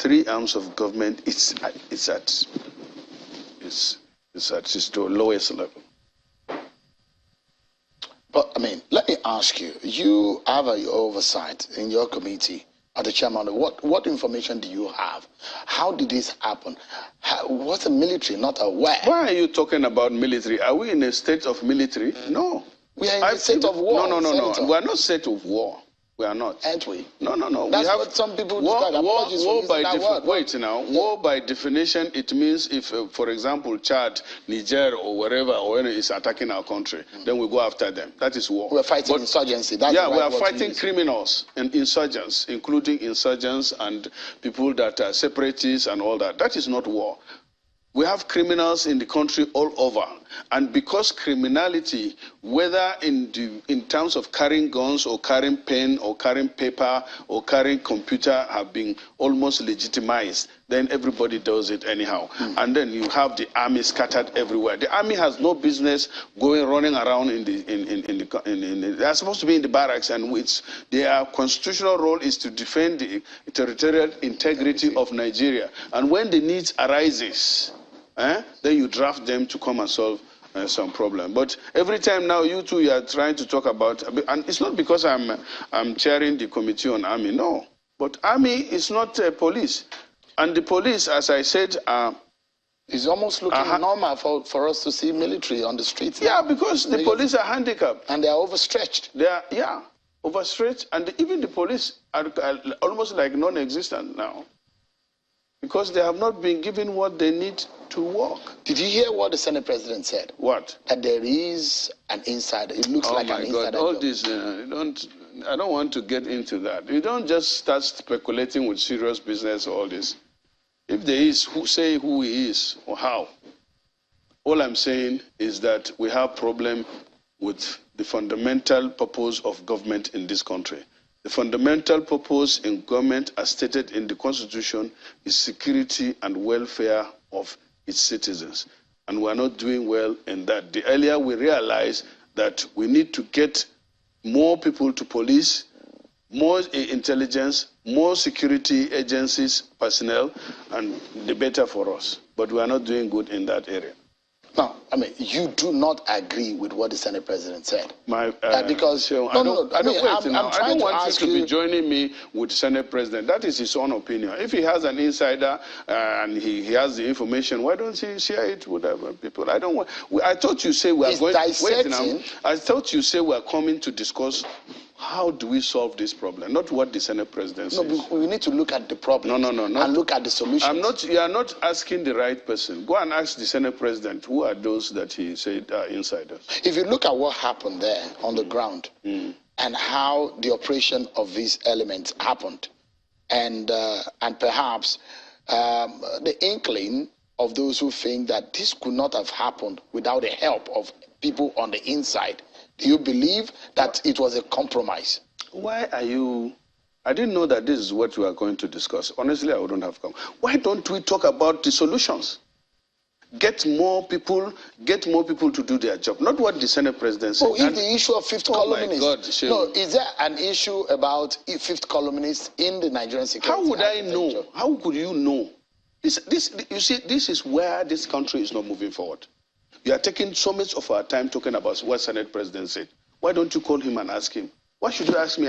three arms of government, it's at the lowest level. But I mean, let me ask you: you have an oversight in your committee as the chairman. What information do you have? How did this happen? Was the military not aware? Why are you talking about military? Are we in a state of military? No. We are in a state of war. No. We are not state of war. We are not. Aren't we? No. That's what some people describe. War by definition, it means if, for example, Chad, Niger, or wherever is attacking our country, then we go after them. That is war. We're fighting insurgency. That's yeah, we are fighting criminals and insurgents, including insurgents and people that are separatists and all that. That is not war. We have criminals in the country all over. And because criminality, whether in terms of carrying guns or carrying pen or carrying paper or carrying computer have been almost legitimized, then everybody does it anyhow. And then you have the army scattered everywhere. The army has no business running around they are supposed to be in the barracks, and their constitutional role is to defend the territorial integrity of Nigeria. And when the needs arises, then you draft them to come and solve some problem. But every time now you are trying to talk about, and it's not because I'm chairing the committee on army, no. But army is not police. And the police, as I said, it's almost looking normal for us to see military on the streets. Yeah, because the police are handicapped. And they are overstretched. They are, overstretched. And even the police are almost like non-existent now. Because they have not been given what they need to work. Did you hear what the Senate President said? What? That there is an insider. It looks like an insider. Oh my God, all this, I don't want to get into that. You don't just start speculating with serious business, all this. If there is, say who he is or how. All I'm saying is that we have problem with the fundamental purpose of government in this country. The fundamental purpose in government, as stated in the Constitution, is security and welfare of its citizens. And we're not doing well in that. The earlier we realize that we need to get more people to police, more intelligence, more security agencies, personnel, and the better for us. But we are not doing good in that area. No, I mean, you do not agree with what the Senate President said. Because I don't want you to be joining me with Senate President. That is his own opinion. If he has an insider and he has the information, why don't he share it with other people? I don't want. I thought you say we are going. Wait now. I thought you say we are coming to discuss how do we solve this problem, not what the Senate President says. No, we need to look at the problem. No. And look at the solutions. You are not asking the right person. Go and ask the Senate President who are those that he said are insiders. If you look at what happened there on the ground and how the operation of these elements happened, and perhaps the inkling of those who think that this could not have happened without the help of people on the inside. Do you believe that it was a compromise? Why are you... I didn't know that this is what we are going to discuss. Honestly, I wouldn't have come. Why don't we talk about the solutions? Get more people to do their job. Not what the Senate President said. Oh, if the issue of fifth columnists... No, is there an issue about fifth columnists in the Nigerian security? How would I know? How could you know? You see, this is where this country is not moving forward. You are taking so much of our time talking about what Senate President said. Why don't you call him and ask him? Why should you ask me?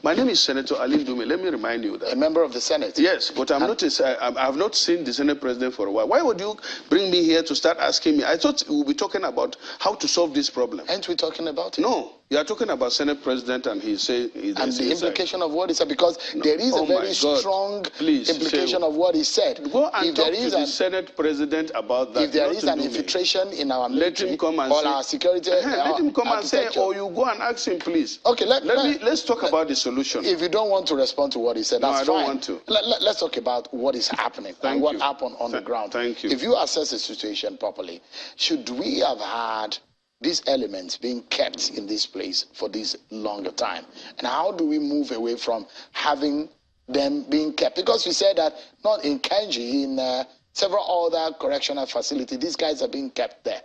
My name is Senator Ali Ndume. Let me remind you that. A member of the Senate? Yes, but I have not seen the Senate President for a while. Why would you bring me here to start asking me? I thought we would be talking about how to solve this problem. Aren't we talking about it? No. You are talking about Senate President and he said... And the implication of what he said, because there is a very strong implication of what he said. Go and talk to the Senate President about that. If there is an infiltration in our military or our security... Let him come and say, or you go and ask him, please. Okay, let's talk about the solution. If you don't want to respond to what he said, that's fine. No, I don't want to. Let's talk about what is happening and what happened on the ground. Thank you. If you assess the situation properly, should we have had these elements being kept in this place for this longer time? And how do we move away from having them being kept? Because you said that not in Kuje, in several other correctional facilities, these guys are being kept there.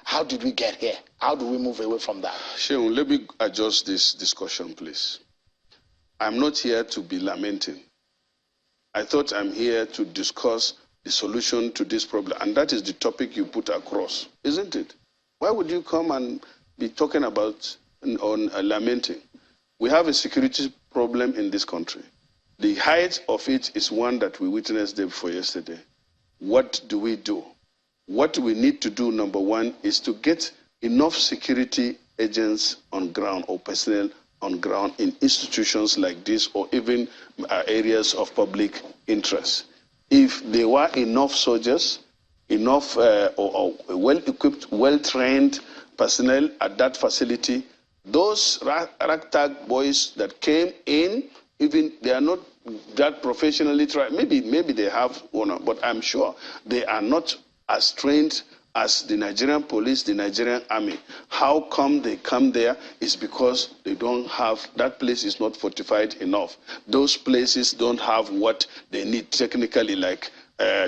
How did we get here? How do we move away from that? Sheun, let me adjust this discussion, please. I'm not here to be lamenting. I thought I'm here to discuss the solution to this problem, and that is the topic you put across, isn't it? Why would you come and be talking about lamenting? We have a security problem in this country. The height of it is one that we witnessed day before yesterday. What do we do? What we need to do, number one, is to get enough security agents on ground or personnel on ground in institutions like this or even areas of public interest. If there were enough soldiers, enough or well-equipped, well-trained personnel at that facility, those ragtag boys that came in, even they are not that professionally trained, maybe they have one, but I'm sure they are not as trained as the Nigerian police, the Nigerian army. How come they come there? Is because they don't have, that place is not fortified enough. Those places don't have what they need technically, like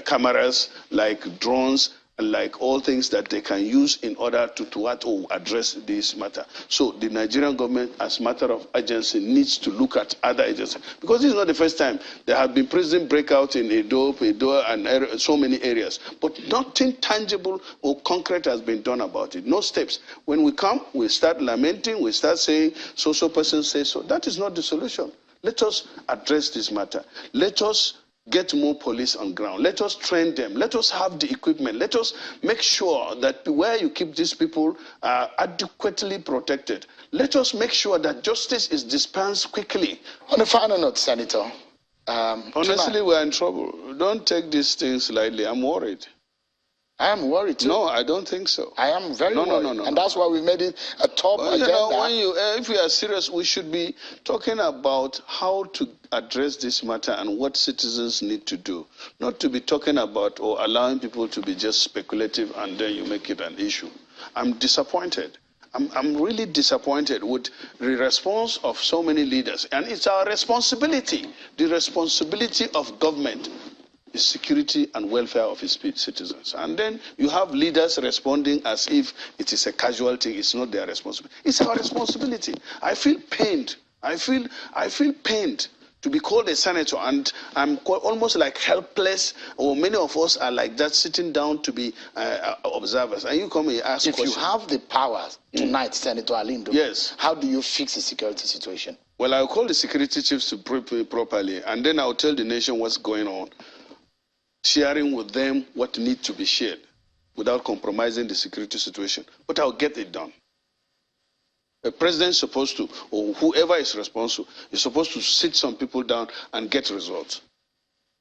cameras, like drones, and like all things that they can use in order to address this matter. So the Nigerian government, as a matter of urgency, needs to look at other agencies. Because this is not the first time. There have been prison breakouts in Edo, and so many areas. But nothing tangible or concrete has been done about it. No steps. When we come, we start lamenting, we start saying, so person says so. That is not the solution. Let us address this matter. Let us get more police on ground. Let us train them. Let us have the equipment. Let us make sure that where you keep these people are adequately protected. Let us make sure that justice is dispensed quickly. On a final note, Senator. Honestly, we're in trouble. Don't take these things lightly. I'm worried. I am worried too. No, I don't think so. I am very worried. No. And that's why we made it a top agenda. If we are serious, we should be talking about how to address this matter and what citizens need to do. Not to be talking about or allowing people to be just speculative and then you make it an issue. I'm disappointed. I'm really disappointed with the response of so many leaders. And it's our responsibility, the responsibility of government, the security and welfare of its citizens. And then you have leaders responding as if it is a casual thing, it's not their responsibility. It's our responsibility. I feel pained. I feel pained to be called a senator, and I'm almost like helpless, or many of us are like that, sitting down to be observers. And you come and ask questions. If you have the powers tonight, Senator Ndume, yes, how do you fix the security situation? Well, I'll call the security chiefs to prepare properly, and then I'll tell the nation what's going on, sharing with them what needs to be shared without compromising the security situation. But I'll get it done. The president is supposed to, or whoever is responsible, is supposed to sit some people down and get results.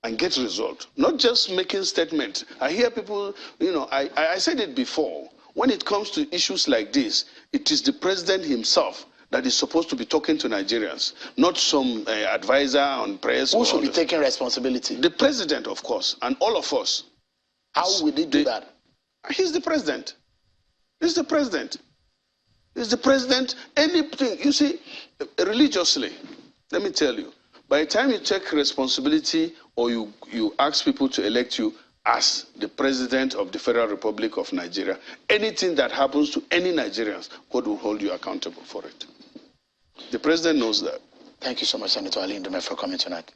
And get results. Not just making statements. I hear people, I said it before. When it comes to issues like this, it is the president himself that is supposed to be talking to Nigerians, not some advisor on press. Who should be taking responsibility? The president, of course, and all of us. How will he do that? He's the president. He's the president. He's the president. Anything, you see, religiously, let me tell you, by the time you take responsibility or you ask people to elect you as the president of the Federal Republic of Nigeria, anything that happens to any Nigerians, God will hold you accountable for it. The president knows that. Thank you so much, Senator Ndume, for coming tonight.